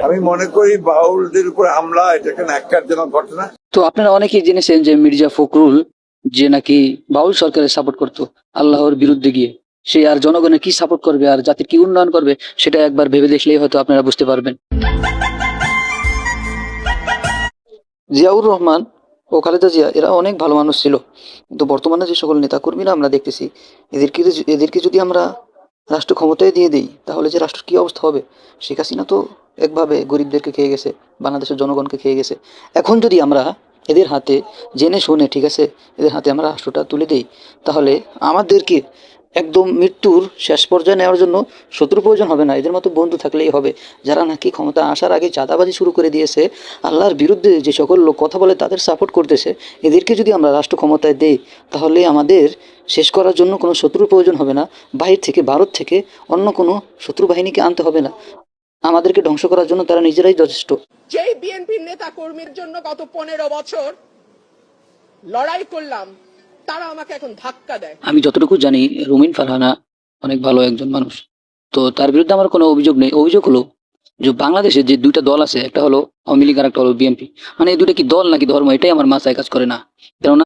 আমি মনে করি বাউলদের উপর হামলা এটা কেন একজনক ঘটনা। তো আপনারা অনেকেই জেনেছেন যে মির্জা ফখরুল যে নাকি বাউল সরকারের সাপোর্ট করতো আল্লাহর বিরুদ্ধে গিয়ে, সে আর জনগণের কি সাপোর্ট করবে আর জাতির কি উন্নয়ন করবে সেটা একবার ভেবে দেখলেই হয়তো আপনারা বুঝতে পারবেন। জিয়াউর রহমান ও খালেদা জিয়া এরা অনেক ভালো মানুষ ছিল, কিন্তু বর্তমানে যে সকল নেতাকর্মীরা আমরা দেখতেছি এদেরকে যদি আমরা রাষ্ট্র ক্ষমতায় দিয়ে দিই তাহলে যে রাষ্ট্রের কি অবস্থা হবে। শেখ হাসিনা তো একভাবে গরিবদেরকে খেয়ে গেছে, বাংলাদেশের জনগণকে খেয়ে গেছে। এখন যদি আমরা এদের হাতে জেনে শুনে, ঠিক আছে, এদের হাতে আমরা রাষ্ট্রটা তুলে দিই, তাহলে আমাদেরকে একদম মৃত্যুর শেষ পর্যায়ে নেওয়ার জন্য শত্রু প্রয়োজন হবে না, এদের মতো বন্ধু থাকলেই হবে। যারা নাকি ক্ষমতা আসার আগে চাঁদাবাজি শুরু করে দিয়েছে, আল্লাহর বিরুদ্ধে যে সকল লোক কথা বলে তাদের সাপোর্ট করতেছে, এদেরকে যদি আমরা রাষ্ট্র ক্ষমতায় দেই তাহলে আমাদের শেষ করার জন্য কোনো শত্রুর প্রয়োজন হবে না। বাহির থেকে, ভারত থেকে অন্য কোনো শত্রু বাহিনীকে আনতে হবে না। আমাদেরকে ধ্বংস করার জন্য তারা নিজেরাই যথেষ্ট। যেই বিএনপির নেতা কর্মীর জন্য গত 15 বছর লড়াই করলাম, তারা আমাকে এখন ধাক্কা দেয়। আমি যতটুকু জানি রুমিন ফারহানা অনেক ভালো একজন মানুষ, তো তার বিরুদ্ধে আমার কোনো অভিযোগ নেই। অভিযোগ হলো যে বাংলাদেশে যে দুইটা দল আছে, একটা হলো আওয়ামী লীগ আর একটা হলো বিএনপি, মানে এই দুইটা কি দল নাকি ধর্ম, এটাই আমার মাথায় কাজ করে না। কেননা